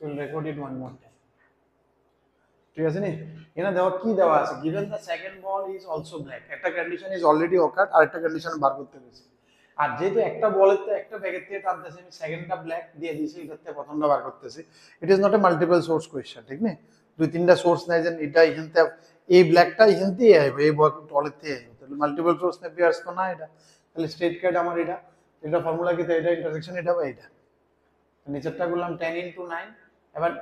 will record it one more time. ঠিক আছে নি এখানে দেওয়া কি দেওয়া আছে given the second ball is also black একটা কন্ডিশন is already occurred আর একটা কন্ডিশন বার করতে হয়েছে আর যেহেতু একটা বলের তো একটা ব্যাগের থেকে টানতেছে আমি সেকেন্ডটা ব্ল্যাক দিয়ে দিয়েছি এটার থেকে প্রথমটা বার করতেছি ইট is not a multiple source question ঠিক না দুই তিনটা সোর্স নাই যে এটা এখান থেকে এই ব্ল্যাকটা এখান থেকে আইবে এই বলের থেকে আইবে তাহলে মাল্টিপল সোর্স না পেয়ার্স তো না এটা তাহলে স্ট্রেট কাট আমার এটা ফর্মুলা কি এটা ইন্টারসেকশন এটা বা এটা নিচেরটা করলাম 10 × 9 এবার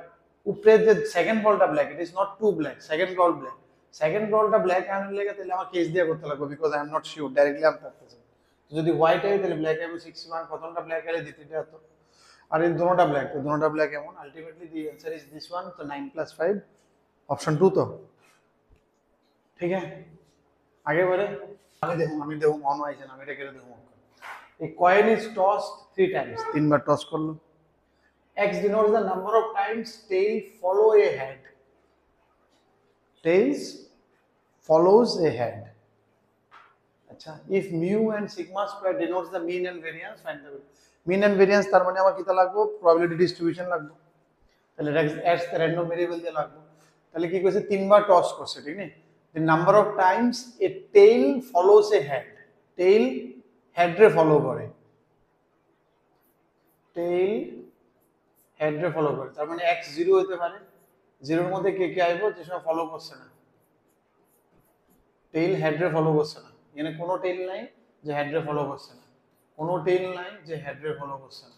উপরে যে সেকেন্ড বলটা black it is not to black second ball black second বলটা ব্ল্যাক আনলে লেগে তাহলে আমার কেস দিয়ে করতে লাগবে because I am not sure directly আমি পারতেছি যদি হোয়াইট হয় তাহলে ব্ল্যাক হবে 61 প্রথমটা ব্ল্যাক হলে দ্বিতীয়টা হতো আর এই দুটোটা ব্ল্যাক তো দুটোটা ব্ল্যাক এমন ultimately the answer is this one তো 9 + 5 অপশন 2 তো ঠিক আছে আগে বলে আমি দেখুন অন হয়েছে না আমি এটা করে দেখুন a coin is tossed 3 times তিনবার টস করলো x denotes the number of times tail follow a head tails follows a head acha if mu and sigma square denotes the mean and variance find the mean and variance তার মানে আমার কিটা লাগবে probability distribution লাগবে তাহলে x random variable দিয়ে লাগবে তাহলে কি কইছে তিনবার টস করছে ঠিক না the number of times a tail follows a head tail head রে ফলো করে tail head রে ফলো করে তার মানে x 0 হতে পারে 0 এর মধ্যে কে কে আইবো যে সব ফলো করছে না টেইল হেড রে ফলো করছে না এখানে কোনো টেইল নাই যে হেড রে ফলো করছে না কোনো টেইল নাই যে হেড রে ফলো করছে না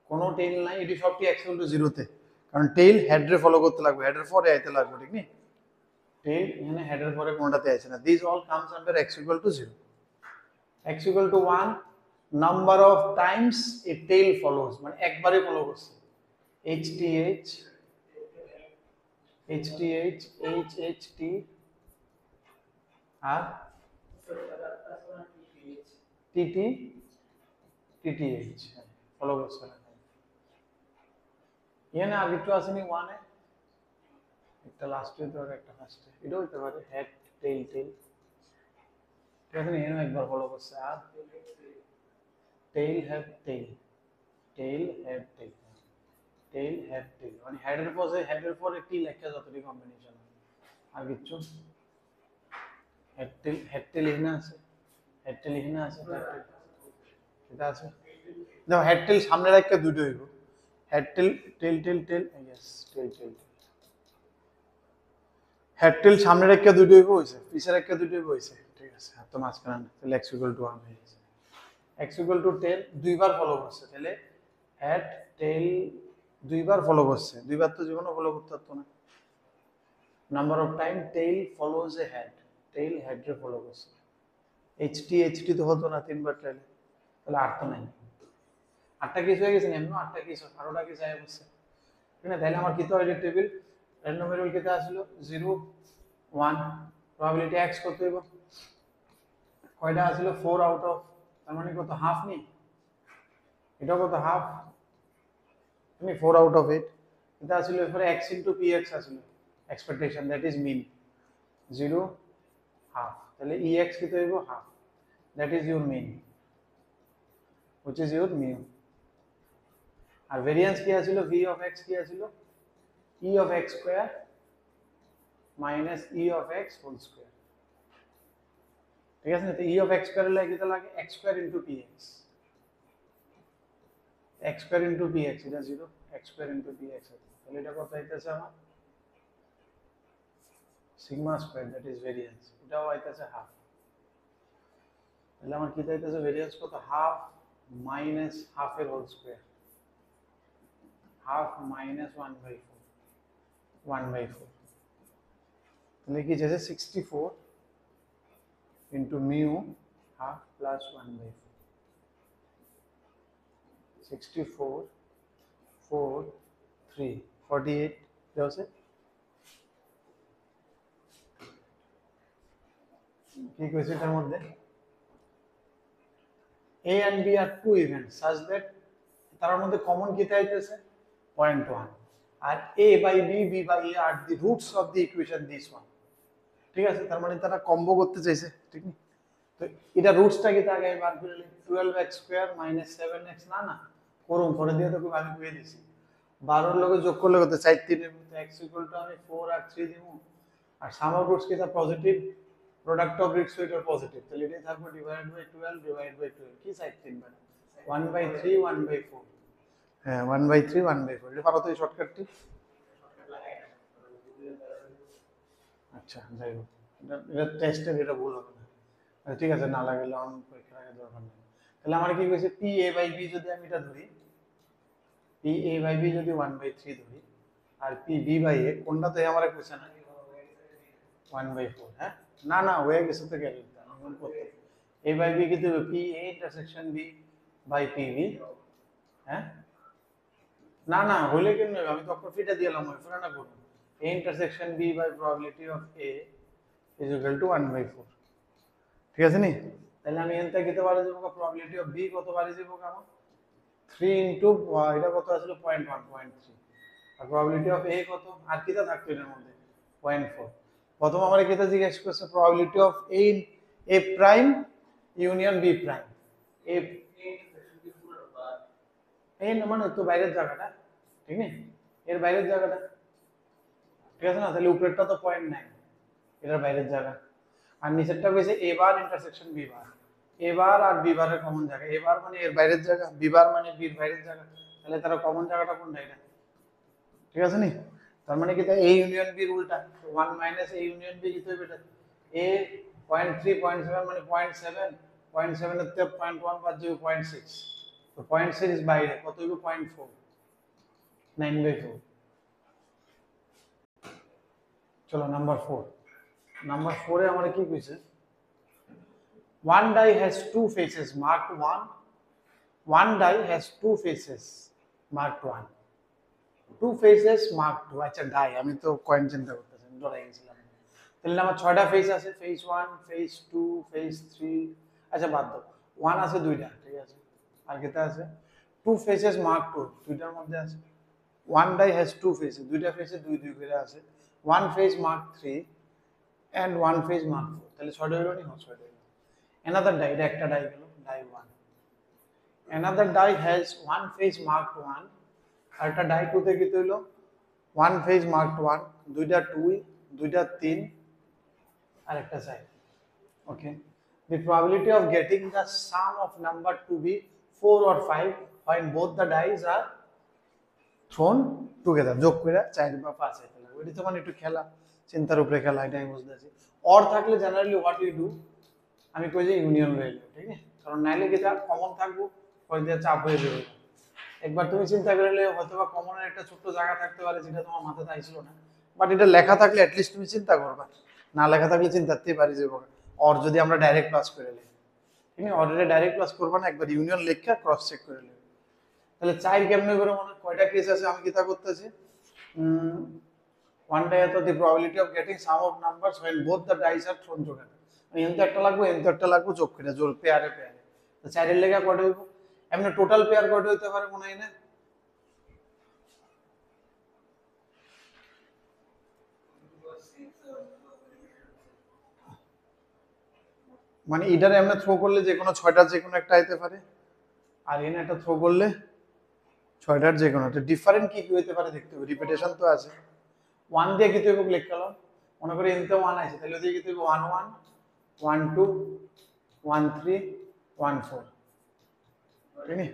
কোনো টেইল নাই এটি সবটি x = 0 তে কারণ টেইল হেড রে ফলো করতে লাগবে হেড এর পরে আইতে লাগবে ঠিক নি টেইল এখানে হেড এর পরে কোনটাতে আইছে না this all comes under x = 0 x = 1 number of Times A tail follows মানে একবারে ফলো করছে HTH HHT আর TT TTH ফলো করছে না এখানে আর কিছু আসেনি 1 এ একটা লাস্টে তো আর একটা ফার্স্টে এটাও হতে পারে হেড টেইল টেইল এখানে এখানে একবার ফলো করছে আর tail head tail tail head tail tail head tail মানে হেডের পরে টি লেখা যতটি কম্বিনেশন আর কিছু হেড টেইল এখানে আছে হেড টেইল এখানে আছে এটা আছে দেখো হেড টেইল সামনে রাখতে দুটো হইব head tail tail tail tail yes tail tail head tail সামনে রাখতে দুটো হইব হইছে পিছে রাখতে দুটো হইব হইছে ঠিক আছে আর তো মাঝখানে না তাহলে x = 1 হয়ে গেছে x = টেইল দুইবার ফলো করছে তাহলে হেড টেইল দুইবার ফলো করছে দুইবার তো জীবনে ফলো করতে পারতো না number of time tail follows A head tail head রে ফলো করছে HT তো হতো না তিনবার ট্রাইলে তাহলে আর তো নাই আটটা কেস হয়ে গেছে এমন আটটা কেস 18টা কেস আয় বসছে ঠিক না তাহলে আমার কি তো এটা টেবিল র্যান্ডম ভেরিয়েবল কিটা আসলো 0 1 প্রবাবিলিটি x কত হইব কয়টা আসলো 4 আউট অফ তার মানে কত হাফ নি এটা কত হাফ আমি 4 আউট অফ 8 এটা আসলে এরপরে x * px আসলে expectation that is mean 0 half তাহলে ex কত হইব half that is your mean which is your mu আর ভেরিয়েন্স কি আসলে v of x কি আসলে e of x square minus e of x whole square ঠিক আছে না তো e of x square লাগে এটা লাগে x square into px x square into px এটা 0 x square into px তাহলে এটা কত হইতাছে আমার sigma square that is variance এটাও হইতাছে হাফ তাহলে আমার কি হইতাছে ভেরিয়েন্স কত হাফ minus half এর হোল স্কয়ার half minus 1/4 1/4 তাহলে কি যাচ্ছে 64 into mu half plus 1/4 64 4 3 48 যাচ্ছে কি কইছে এটার মধ্যে A and B are two events such that তার মধ্যে কমন কি থাকতেছে 0.1 আর A by B B by A are the roots of the equation this one ঠিক আছে তার মানে তারা কম্বো করতে চাইছে ঠিক না তো এটা রুটসটা কি আগে বার করে 12x² - 7x না না করুন করে দিয়ে তো আমি কইয়ে দিছি 12 লগে যোগ করলে কত 4 3 এর মধ্যে x ইকুয়াল টু আমি 4 আর 3 দিব আর সাম অফ রুটস কি তা পজিটিভ প্রোডাক্ট অফ রুটস এটা পজিটিভ তাহলে এটাই থাকবে ডিভাইড বাই 12 ডিভাইড বাই 12 কি 4 3 মানে 1/3 1/4 হ্যাঁ 1/3 1/4 এটা পারো তো এই শর্টকাটটি আচ্ছা যাই হোক এটা টেস্টের এটা ভুল হবে না ঠিক আছে না লাগলে অন পরীক্ষার আগে দরকার নেই তাহলে আমার কি কইছে পি এ বাই বি যদি আমি এটা ধরি পি এ বাই বি যদি 1/3 ধরি আর পি বি বাই এ কোনটা তো আমার কইছে না 1/4 হ্যাঁ না না হয়ে গেছে তো গেল আমি করতে এ বাই বি কি দেবে P A intersection B by P B হ্যাঁ না না হইলে কেন আমি তো প্রফিটটা দিলাম ওই পুরানা করব a intersection b by probability of a is equal to 1/4 ঠিক আছে নি তাহলে আমি এনটা কিতে পারে যাব probability of b কত পারে যাব কাম 3 ইনটু এটা কত আসলে 0.1 0.3 আর probability of a কত আর কিটা থাকতো এর মধ্যে 0.4 প্রথম আমরা কিটা জিজ্ঞেস করছে probability of a prime union b prime a এই না মানে তো বাইরের জায়গাটা ঠিক না এর বাইরের জায়গাটা ঠিক আছে না তাহলে উপরেরটা তো 0.9 এটার বাইরের জায়গা আর নিচেরটা কইছে a bar intersection b bar a bar আর b বারের কমন জায়গা a বার মানে এর বাইরের জায়গা b বার মানে b এর বাইরের জায়গা তাহলে তার কমন জায়গাটা কোনটা এটা ঠিক আছে নি তার মানে কি তা a ইউনিয়ন b এর উল্টা 1 মাইনাস a ইউনিয়ন b কি হবে এটা a 0.3 0.7 মানে 0.7 0.7 এর থেকে 0.1 বাদ যাবে 0.6 তো 0.6 বাইরে কত হইব 0.4 9/4 চলো নাম্বার 4 নাম্বার 4 এ আমরা কি কইছে one die has two faces marked 1 one die has two faces marked 1 two faces marked 2 আচ্ছা ডাই আমি তো কয়েন চিন্তা করতেছি ডরাই গেছিলাম তাহলে আমার 6টা ফেস আছে ফেস 1 ফেস 2 ফেস 3 আচ্ছা বাদ দাও 1 আছে দুইটা ঠিক আছে আর কিটা আছে two faces marked 2 দুইটার মধ্যে আছে one die has two faces দুইটা ফেসে দুই দুই করে আছে one face marked 3 and one face marked 4 তাহলে 6টা হলো নি 6টা হলো another die এটা একটা die গেল die 1 another die has one face marked 1 আর একটা die 2 তে কি হলো one face marked 1 দুইটা 2 দুইটা 3 আর একটা side okay the probability of getting the sum of number to be 4 or 5 when both the dies are thrown together যোগ করে 4 বা 5 হইতে লাগে ওইটা তো মানে একটু খেলা চিন্তার উপরে খেলা এটা আমি বুঝতেছি অর থাকলে জেনারেলি হোয়াট ইউ ডু আমি কই যে ইউনিয়ন লইলে ঠিক আছে কারণ নাইলে কি যা কমন থাকবো কই দিয়ে চাপ হয়ে যাবে একবার তুমি চিন্তা করলে হয়তোবা কমনের একটা ছোট্ট জায়গা থাকতে পারে যেটা তোমার মাথায় আইছিল না বাট এটা লেখা থাকলে at least তুমি চিন্তা করবা না লেখা থাকলে চিন্তাতেই পারি যে অর যদি আমরা ডাইরেক্ট প্লাস করে লই ঠিক আছে অর্ডারে ডাইরেক্ট প্লাস করবা না একবার ইউনিয়ন লেখা ক্রস চেক করে লই তাহলে চার কেমনে করে মনে কয়টা কেস আছে আমি কিতা করতেছি one day তো the probability of getting sum of numbers when both the dice are thrown together মানে এনতে একটা লাগবে এনতে একটা লাগবে যোগ করে জোর পেয়ারে পেয়ারে তো চারের লেখা কয়টা হইব এমনি টোটাল পেয়ার কয়টা হইতে পারে মনে হয় না মানে এটারে এমনি থ্রো করলে যে কোনো 6টার যে কোনো একটা আইতে পারে আর এনে একটা থ্রো করলে 6টার যে কোনো একটা ডিফারেন্ট কি কি হইতে পারে দেখতে হবে রিপিটেশন তো আছে 1 দিয়ে কি হইব লিখ গেলাম মনে করি এনতে 1 আছে তাহলে ওদিকে কি হইব 1 1 1 2 1 3 1 4 ঠিক আছে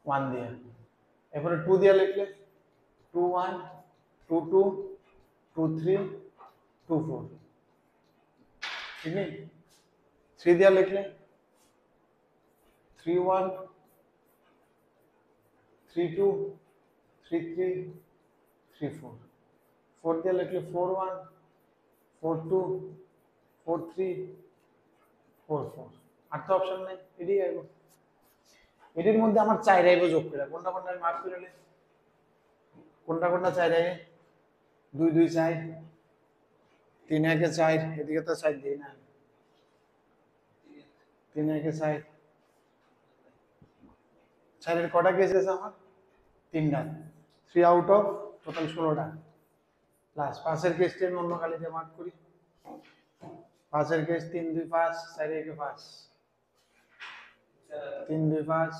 1 দিয়ে এরপরে 2 দিয়ে লিখলে 2 1 2 2 2 3 2 4 ঠিক আছে 3 দিয়ে লিখলে 3 1 3 2 3 3 3 4 4 দিয়ে লিখলে 4 1 4 2 4 3 4 4 আর তো অপশন নাই এটাই আইবো এটির মধ্যে আমার 4 আইবো যোগ করে কোনটা কোনটা আমি মার্ক করে লই কোনটা কোনটা 4 আইবে 2 2 4 3 1 4 এদিকে তো 4 দেই না 3 1 4 4 এর কটা কেস আছে আমার 3টা 3 আউট অফ টোটাল 16টা প্লাস 5 এর কেসটা আমি অন্য কালিতে মার্ক করি 5 এর কেস 3 2 5 4 1 5 3 2 5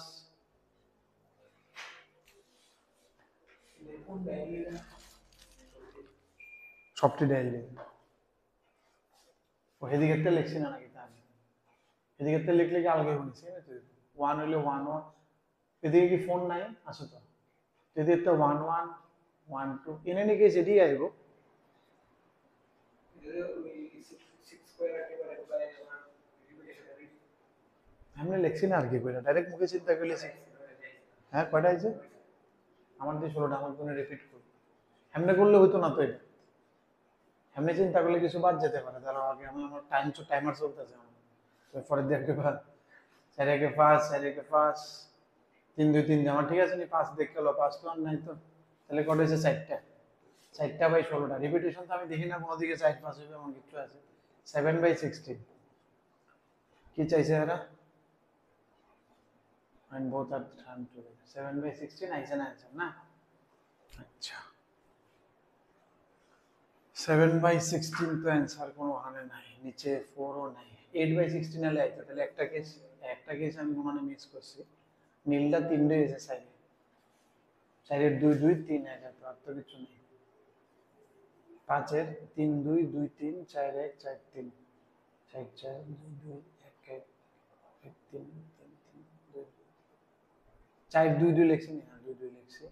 সবটি ডাইলি ও এদিকে লিখছি না নাকি তাহলে এদিকে লিখলে কি আলাদা হচ্ছে ওয়ান হইলে ওয়ান ওয়ান এদিকে কি ফোন নাই আসো তো এদিকে ওয়ান ওয়ান ওয়ান টু এনে নিকে সেটি আইব আমি লিখছি না আর কি কইরা ডাইরেক্ট মুখে চিন্তা করলে হ্যাঁ কয়টা আছে আমার দিয়ে 16টা আমার জন্য রিপিট করি এমনি করলে হইতো না তো এটা এমনি চিন্তা করলে কিছু বাদ যেতে পারে তার আগে আমার টাইমার চলতেছে আমার তো পরে দেখতে পার 4 একে 5 4 একে 5 3 2 3 আমার ঠিক আছে নি 5 দেখতে হলো 5 তো আর নাই তো তাহলে কত হয়েছে 4টা 4টা বাই 16টা রিপিটেশন তো আমি দেখি না কোনো দিকে 4 5 হবে এমন কিছু আছে 7 বাই 16 কি চাইছে এরা and both are turned together 7 by 16 আইছে না आंसर না আচ্ছা 7 by 16 তো आंसर কোনো ওখানে নাই নিচে 4 ও নাই 8 by 16 এলে আইছে তাহলে একটা কেস আমি মানে মিস করছি নীলটা 3 ডে এসে সাইডে সাইডে 2 2 3 আছে তো আর তো কিছু নেই 5 এর 3 2 2 3 4 1 4 3 4 4 2 2 1 1 3 4 2 2 লিখছি না 2 2 লিখছি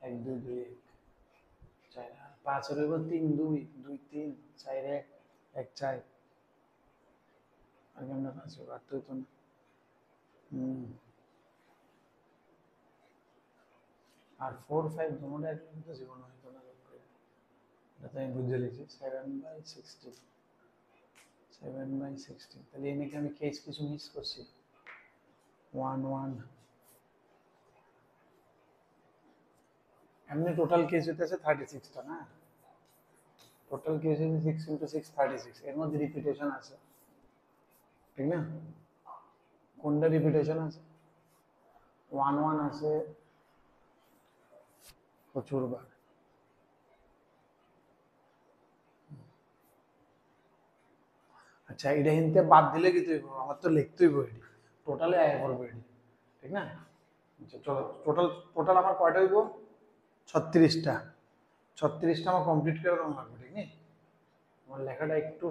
1 2 2 1 4 5 এর উপর 3 2 2 3 4 1 1 4 আগে আমরা 5 এর বাড়তে হতো না আর 4 5 দুটোটা একদম তো জীবন হইতো না এটা তো আমি বুঝে লিখছি 7 বাই 16 7 বাই 16 তাহলে এনে কি আমি কেস কিছু মিস করছি 1 1 এমনি টোটাল কেস হইতেছে 36 টা না টোটাল কেস হইছে 6 into 6 36 এর মধ্যে রিপিটেশন আছে ঠিক না কোনটা রিপিটেশন আছে 1 1 আছে প্রচুর বার আচ্ছা এটা হিনতে বাদ দিলে কি তুই আমার তো লিখতেই বইডি টোটালে আয় করব এডি ঠিক না আচ্ছা চলো টোটাল আমার কয়টা হইব 36টা 36টা আমার কমপ্লিট করে রং লাগবে ঠিক নেই আমার লেখাটা একটু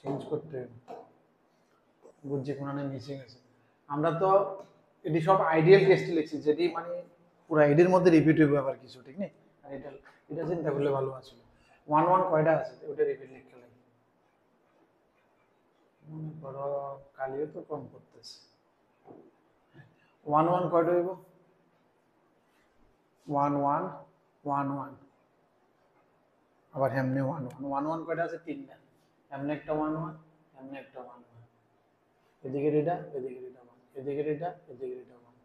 চেঞ্জ করতে হবে বুঝছি কোনখানে মিসিং আছে আমরা তো এটি সব আইডিয়াল টেস্ট লিখছি যেটি মানে পুরো এডির মধ্যে রিপিট হইবে আবার কিছু ঠিক নেই আর এটা চিন্তা করলে ভালো আছে 1 1 কয়টা আছে ওটা রিপিট লিখতে লাগে মনে করো কালিও তো কম করতেছে 1 1 কয়টা হইব 1 1 1 1 আবার এমনি 1 1 1 1 কয়টা আছে তিনটা এমনি একটা 1 1 এমনি একটা 1 1 এদিকে এটা এদিকে এটা 1 এদিকে এটা এদিকে এটা 1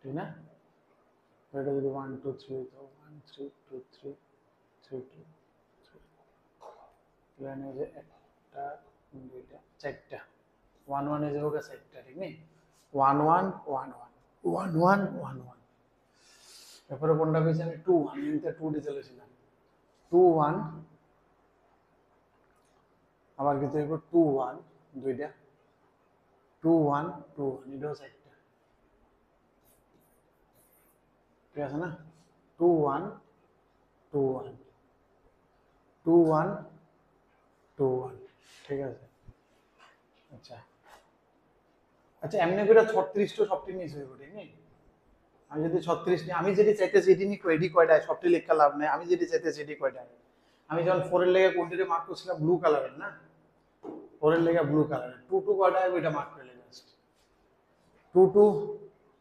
ঠিক না এটা যদি 1 2 3 তো 1 3 2 3 3 2 প্ল্যান হয়ে যায় একটা দুইটা চারটা 1 1 এর হোক চারটা ঠিক নেই 1 1 1 1 1 1 1 এরপরে কোনটা কইছি আমি 2 1 এতে 2 ডি চলেছিলাম 2 1 আবার কিন্তু এরপর 2 1 দুইটা 2 1 2 1 এটাও চারটা ঠিক আছে না 2 1 2 1 2 1 2 1 ঠিক আছে আচ্ছা আচ্ছা এমনি করে 36 টো সবটি মিস হইব ঠিক নেই আমি যদি 36 নি আমি যেটি চাইতেছি এটি নি এডি কয়টা সবটি লেখা লাভ নাই আমি যেটি চাইতেছি এডি কয়টা আমি যখন 4 এর লেগে কোনটিতে মার্ক করছিলাম ব্লু কালারের না 4 এর লেগে ব্লু কালারের 2 2 কয়টা ওইটা মার্ক করে লেগে জাস্ট 2 2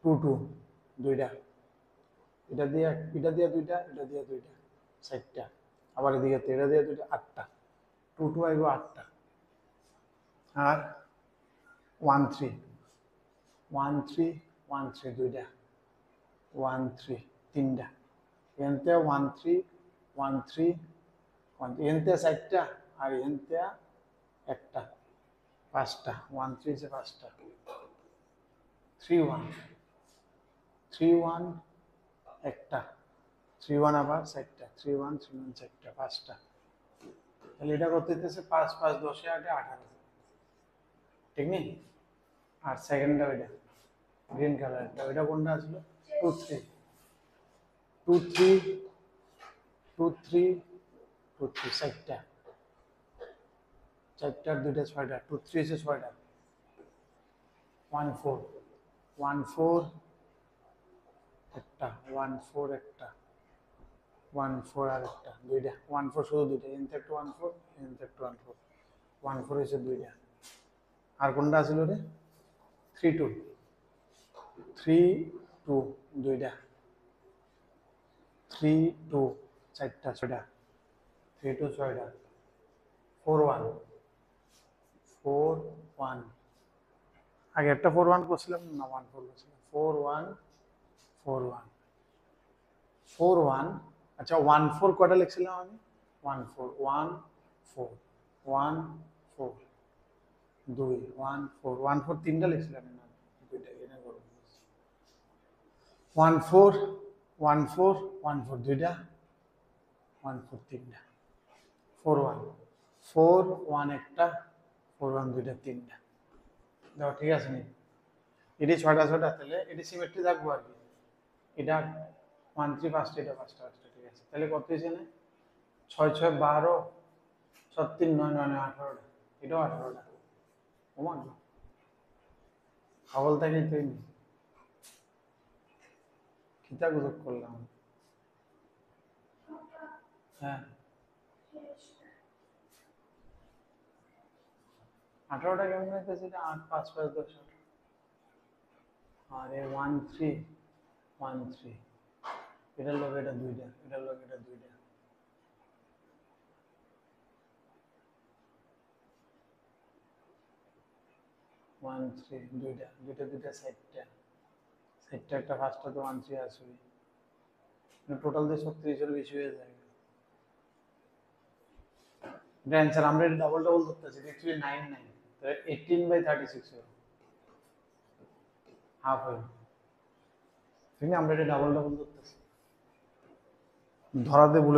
2 2 দুইটা এটা দিয়ে দুইটা এটা দিয়ে দুইটা চারটা আবার এদিকে এটা দিয়ে দুইটা আটটা 2 2 আইবো আটটা আর 1 3 1 3 1 3 দুইটা 1 3 তিনটা এনতে 1 3 1 3 1 এনতে চারটা আর এনতে একটা পাঁচটা 1 3 সে পাঁচটা 3 1 3 1 একটা 3 1 আবার চারটা 3 1 3 1 চারটা পাঁচটা তাহলে এটা করতে দিতেছে 5 5 10 8 18 ঠিক নেই আর সেকেন্ডটা ওইটা গ্রিন কালারটা ওইটা কোনটা ছিল 2 3 2 3 2 3 2 3 চারটা চারটার দুইটা ছয়টা 2 3 হচ্ছে ছয়টা 1 4 1 4 একটা 1 4 একটা 1 4 আর একটা দুইটা 1 4 শুধু দুইটা এনতে একটা 1 4 এনতে একটা 1 4 1 4 হচ্ছে দুইটা আর কোনটা আছিল রে 3 2 3 2 দুইটা 3 2 চারটা ছয়টা 3 2 ছয়টা 4 1 4 1 আগে একটা 4 1 করছিলাম না 1 4 করছিলাম 4 1 4 1 4 1 আচ্ছা 1 4 কটা লিখছিলাম আমি 1 4 1 4 1 4 2 1 4 1 4 তিনটা লিখছিলাম না দুইটা এনে করব 1 4 1 4 1 4 দুইটা 1 4 তিনটা 4 1 4 1 একটা 4 1 দুইটা তিনটা দাও ঠিক আছে নি এটি ছয়টা ছয়টা তাহলে এটি সিমেট্রি থাকবো আর কি এটা 1 3 পাঁচটা এটা পাঁচটা পাঁচটা ঠিক আছে তাহলে কত হয়েছে না 6 6 12 7 3 9 9 18টা এটাও 18টা ওমান হাওল থেকে তুই খিতা গুজব করলাম হ্যাঁ 18টা কেমন হইতেছে এটা 8 5 5 10 আরে 1 3 1 3 এটার লগে এটা দুইটা এটার লগে এটা দুইটা 1 3 দুইটা দুইটা দুইটা সাইডটা সাইডটা একটা ফার্স্টটা তো 1 3 আসবে মানে টোটাল দিয়ে 36 এর বেশি হয়ে যায় এটা অ্যান্সার আমরা এটা ডাবল ডাবল ধরতেছি অ্যাকচুয়ালি 9 9 তো 18/36 হবে হাফ হবে ঠিক না আমরা এটা ডাবল ডাবल ধরতেছি धराते भूल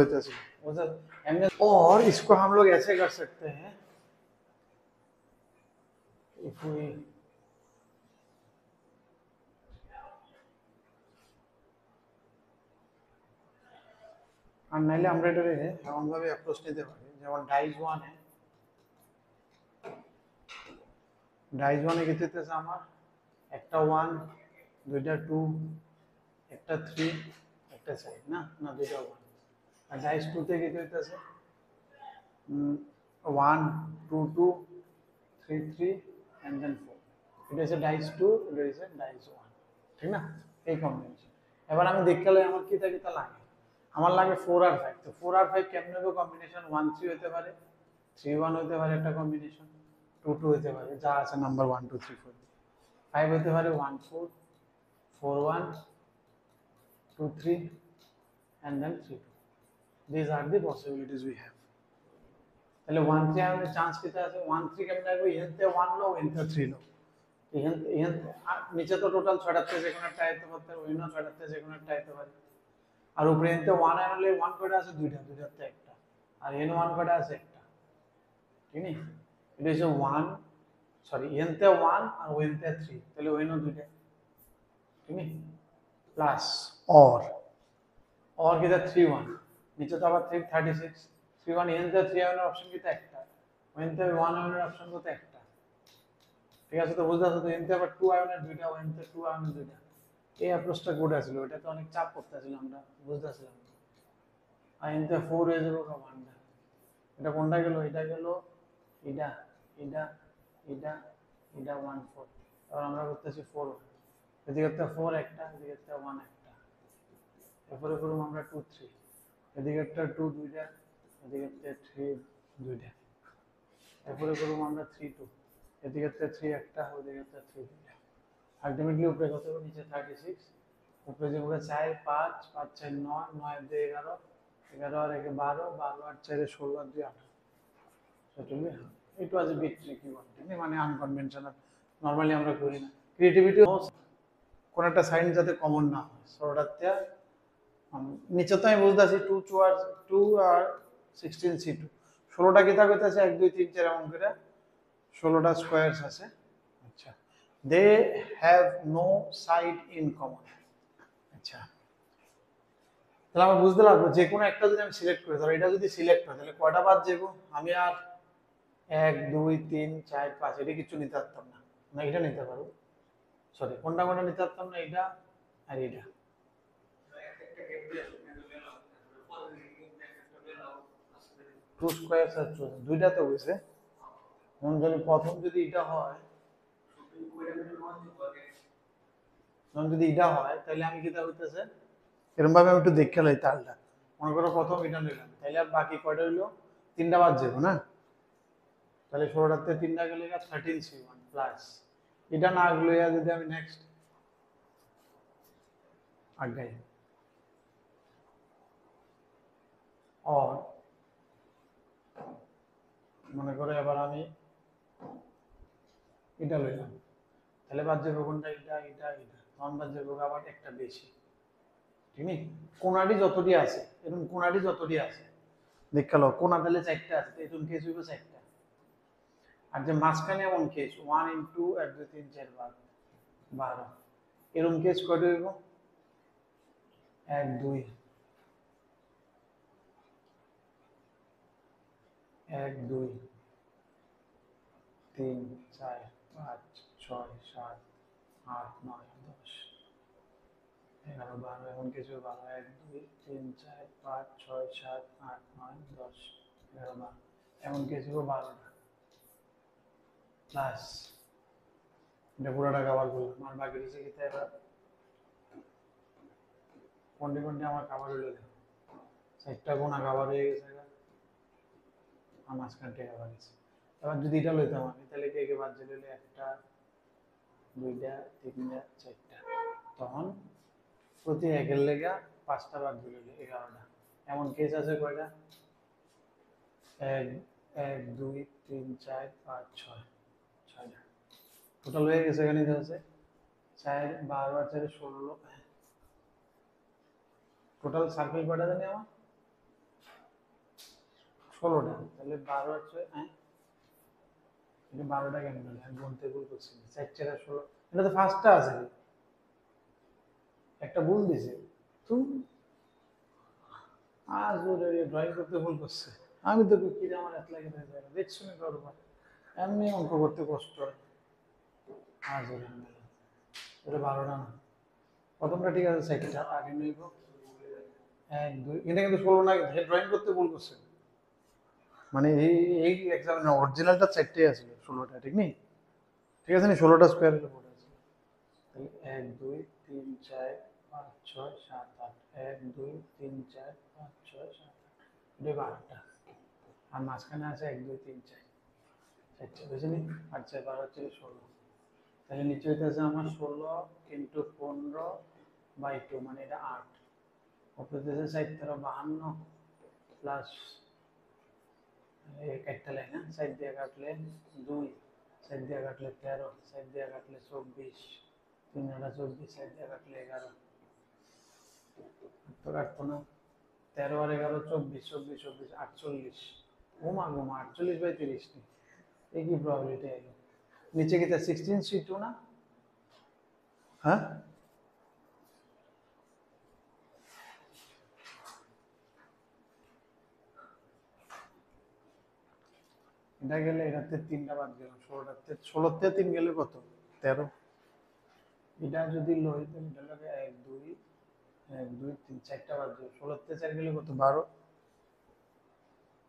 और इसको हम लोग ऐसे कर सकते हैं if we আর নাইলে আমরা এটারে এমন ভাবে অ্যাপ্রোচ নিতে পারি যেমন ডাইজ 1 এ ডাইজ 1 এ কি দিতেছে আমার একটা 1 দুইটা 2 একটা 3 একটা 4 না না দুইটা 1 আর ডাইজ 2 তে কি দিতেছে 1 2 2 3 3 and then 4 এটা হচ্ছে ডাইজ 2 এটা হচ্ছে ডাইজ 1 ঠিক না এই কম্বিনেশন এবার আমি দেখতে গেলে আমার কি থাকে তা লাগে আমার লাগে 4 আর 5 তো 4 আর 5 কেমনে হবে কম্বিনেশন 1 3 হতে পারে 3 1 হতে পারে একটা কম্বিনেশন 2 2 হতে পারে যা আছে নাম্বার 1 2 3 4 5 হতে পারে 1 4 4 1 2 3 and then 3 2 these are the possibilities we have তাহলে 1 3 আমাদের চান্স পেতে আছে 1 3 কেমনে আসবে এনতে 1 লো এনতে 3 লো এখান এখান নিচে তো টোটাল 6টা থেকে যে কোনো একটা আইতে পারতে ওইনো 6টা থেকে যে কোনো একটা আইতে পারে আর উপরে এনতে 1 আনলে 1 কয়টা আছে দুইটা দুইটাতে একটা আর এন 1 কয়টা আছে একটা ঠিক আছে এটা হচ্ছে 1 সরি এনতে 1 আর ওইনতে 3 তাহলে ওইনো দুইটা ঠিক আছে প্লাস और किधर 3 1 नीचे तो আবার 3 36 3 1 এনতে 3 এর অপশন কিটা একটা ওইনতে 1 এর অপশন কত একটা ঠিক আছে তো বুঝতে পারছো তো এনতে আবার 2 আয়নের দুইটা ওইনতে 2 আয়নের দুইটা এই অ্যাপ্রোচটা গুড আছিল ওটা তো অনেক চাপ করতেছিল আমরা বুঝতেছিলাম আর এনতে 4 হয়ে যাবে ওয়ানটা এটা কোনটা গেল এটা গেল এটা এটা এটা এটা 1 4 আর আমরা করতেছি 4 এদিকে একটা 4 একটা এদিকে একটা 1 একটা এরপরে করব আমরা 2 3 এদিকে একটা 2 দুইটা এদিকে একটা 3 দুইটা এরপরে করব আমরা 3 2 এদিকে একটা 3 একটা ওদিকে একটা 3 দুইটা আলটিমেটলি উপরে কত হবে নিচে 36 উপরে যে পুরো 4 5 5 4 9 9 2 11 11 আর 1 12 12 আর 4 16 আর 2 18 সেটাই it was a bit tricky one মানে আনকনভেনশনাল নরমালি আমরা করি না ক্রিয়েটিভিটি কোন একটা সাইন যাতে কমন না হয় সরটাতে নিচে তো আমি বুঝতাছি 2 আর 16 c2 16টা কি থাকতেছে 1 2 3 4 এমন করে 16টা স্কয়ারস আছে আচ্ছা they have no side in common আচ্ছা, তাহলে আমরা বুঝতে পারবো যে কোনো একটা যদি আমি সিলেক্ট করি, ধরো এটা যদি সিলেক্ট হয় তাহলে কয়টা বাদ যাবো? আমি আর 1 2 3 4 5 এটা কিছু নিতে পারতাম না, না এটা নিতে পারো, সরি কোনটা কোনটা নিতে পারতাম না, এটা আর এটা। টু স্কয়ার সার্চ দুইটা তো হয়েছে, এখন যদি প্রথম যদি এটা হয়, এখন যদি এটা হয় তাহলে আমি কি তা হইতেছে এরকম ভাবে আমি একটু দেখে লাই তালটা, মনে করো প্রথম এটা নিলাম, তাহলে আর বাকি কয়টা হইলো? তিনটা বাদ যাবো না? তাহলে 16টাতে তিনটা গেলে 13C1 প্লাস এটা না গেলে যদি আমি নেক্সট আগাই और মনে করে এবার আমি এটা লইলাম, তাহলে বাদ যাবে কোনটা? এটা এটা এটা, তখন বাদ যাবে আবার একটা বেশি, ঠিক নেই? কোনাডি যতটি আছে এরকম, কোনাডি যতটি আছে দেখালো কোনা তাহলে 4টা আছে, এরকম কেস হইব 4টা। আর যে মাঝখানে এমন কেস 1 ইনটু 1 2 3 4 12 এরকম কেস কয়টা হইব? 1 2 1 2 3 4 5 6 7 8 9 10 11 12 এমন কিছু 12 1 2 3 4 5 6 7 8 9 10 11 12 এমন কিছু 12টা প্লাস এটা পুরোটা কভার করলাম, আর বাকি রয়েছে কি? এবার কোনটি কোনটি আমার কভার হইলো, 4টা কোনা কভার হয়ে গেছে, আর মাঝখানটা কভার হয়েছে। এবার যদি এটা লইতাম আমি তাহলে কে কে বাদ দিলে? 1টা 2টা 3টা 4টা, তখন প্রতি একের লেগা 5টা বাদ দিলে 11টা। এমন কেস আছে কয়টা? 1 1 2 3 4 5 6 6টা টোটাল হয়ে গেছে। এখানে আছে 4 12 আর 4 16, টোটাল সার্কেল কয়টা জানি আমার? 16টা। তাহলে 12 আর 6 হ্যাঁ, এটা 12টা কেন হলো? আমি গুনতে ভুল করছি, 4 4 আর 16, এটা তো ফার্স্টটা আছে, একটা ভুল দিছে তুমি। আজ ওরে ড্রয়িং করতে ভুল করছে, আমি তো কি রে আমার এত লাগে দেখছো না করবা, এমনি অঙ্ক করতে কষ্ট হয়। আজ ওরে এটা 12টা না, প্রথমটা ঠিক আছে, 4টা আগে নিব 1 2, এটা কিন্তু 16 না, কিন্তু ড্রয়িং করতে ভুল করছে, মানে এই এই এক্সামিনে অরিজিনালটা 4টাই আছে, 16টা ঠিক নেই, ঠিক আছে না? 16টা স্কোয়ারের উপর আছে, তাহলে 1 2 3 4 5 6 7 8, 1 2 3 4 5 6 7 8, এটা 12টা, আর মাঝখানে আছে 1 2 3 4 4টা, বুঝলি? আর 4 12 হচ্ছে 16, তাহলে নিচে হইতেছে আমার 16 ইন্টু 15/2, মানে এটা 8, উপরে হইতেছে 4 13 52 প্লাস একটা লাইন, হ্যাঁ 4 দিয়ে কাটলে 2, 4 দিয়ে কাটলে 13, 4 দিয়ে কাটলে 24, 3 আর 24, 4 দিয়ে কাটলে 11, তো কাটতো না, 13 আর 11 24, 24 24 48, ঘুমা ঘুমা 48/30 নি, এই কি প্রবাবিলিটি এলো? নিচে কি তা 16C2 না? হ্যাঁ, এটা গেলে এটাতে 3টা বাদ গেল, 16তে 3 গেলে কত? 13। এটা যদি লই তাহলে এটা লাগে 1 2 1 2 3 4টা বাদ যাবে, 16তে 4 গেলে কত? 12।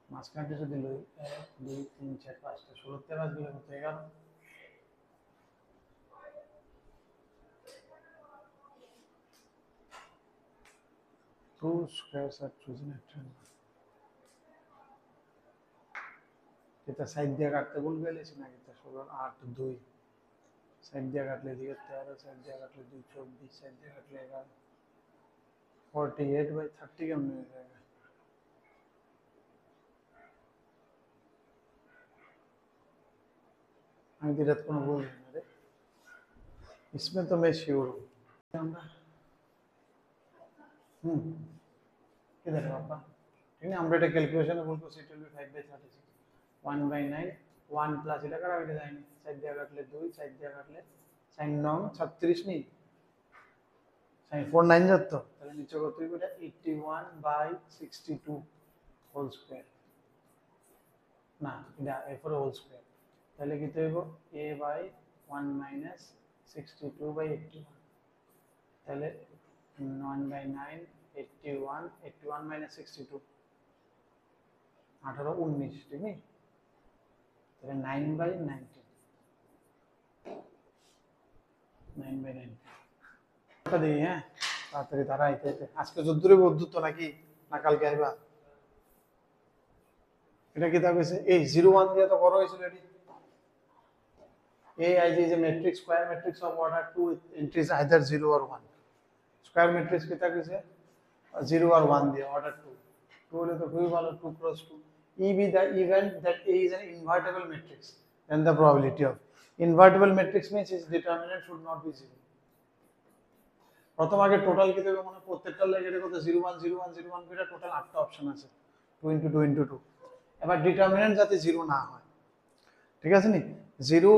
মাঝখানটা যদি লই 1 2 3 4 5টা, 16তে বাদ গেলে কত? 11। টু স্কয়ার আর চুজিং একটা, এটা সাইড দিয়ে কাটতে ভুল গেলেছি নাকি? তা 16 8 2, সাইড দিয়ে কাটলে এদিকে 13, সাইড দিয়ে কাটলে 2 24, সাইড দিয়ে কাটলে 11, 48/30 কেমন হয়ে যাবে? আমি তো এটা কোনো ভুল না রে, इसमें तो मैं श्योर हूँ। আমরা হুম, কি দেখো বাবা, ঠিক না? আমরা এটা ক্যালকুলেশনে বলবো সেট হবে 5/36, 1/9, 1 প্লাস এটা কারা এটা যায়নি, সাইড দিয়ে কাটলে 2, সাইড দিয়ে কাটলে 4 9 36 নেই, সাইন 4 9 যত, তাহলে নিচে কত হইব? এটা 81/62 হোল স্কয়ার, না এটা এরপরে হোল স্কয়ার, তাহলে কি হইব? a/1 - 62/81, তাহলে 1/9 81, 81 - 62 18 19, ঠিক নেই? তাহলে 9/19, 9/9 এটা দিই। হ্যাঁ, তাড়াতাড়ি তারা আইতে আজকে যদ্দূরে বদ্ধুত্ব নাকি না কালকে আইবা? এটা কি তা কইছে? এই 01 দিয়ে তো বড় হয়েছিল এটি। A is a matrix, square matrix of order 2 with entries either 0 or 1. Square matrix কি তা কইছে? 0 or 1 দিয়ে order 2. 2 হলে তো খুবই ভালো, 2 cross 2. E be the event that A is an invertible matrix, then the probability of invertible matrix means its determinant should not be 0. প্রথম আগে টোটাল কি দেবে মানে প্রত্যেকটা লেগে কত 01 01 01 করে টোটাল 8টা অপশন আছে, 2 * 2 * 2। এবার ডিটারমিনেন্ট যাতে 0 না হয়, ঠিক আছে নি? 0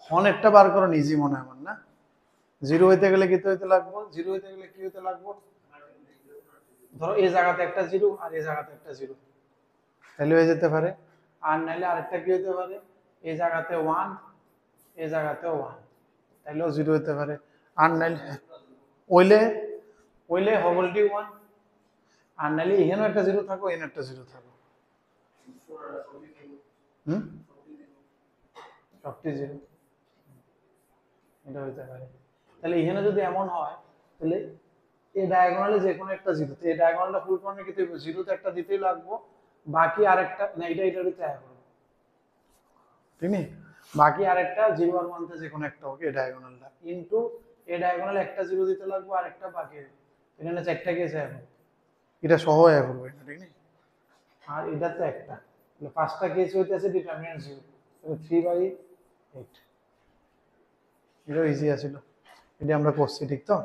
হন একটা বার করো ইজি মনে হয় আমার, না? 0 হইতে গেলে কি হইতে লাগবে? 0 হইতে গেলে কি হইতে লাগবে? ধরো এই জায়গাতে একটা 0 আর এই জায়গাতে একটা 0, তাহলে হয়ে যেতে পারে। আর নাইলে আরেকটা কি হইতে পারে? এই জায়গাতে 1, এই জায়গাতেও 1, তাইলেও 0 হইতে পারে। আর নাইলে ওইলে ওইলে হবলটি 1, আর নাইলে এখানেও একটা 0 থাকো, এখানে একটা 0 থাকো। সবটি 0, এটা হইতে পারে। তাহলে এখানে যদি এমন হয়, তাহলে এই ডায়াগোনালে যে কোনো একটা 0, তো এই ডায়াগোনালটা ফুল ফর্মে কি দেব? 0 তো একটা দিতেই লাগবো, বাকি আরেকটা না, এটা দিতে হবে, ঠিক নেই? বাকি আরেকটা 0 আর 1 তে যে কোনো একটা হোক এই ডায়াগোনালটা, ইনটু এই ডায়াগোনালে একটা 0 দিতে লাগবো আর একটা বাকি, এখানে চারটা কেস হবে, এটা সহ হবে না, ঠিক নেই? আর এটা তো একটা, তাহলে পাঁচটা কেস হইতেছে ডিটারমিনেন্ট 0, তাহলে 3/8। এটা ইজি আছিল, এটা আমরা করছি, ঠিক তো?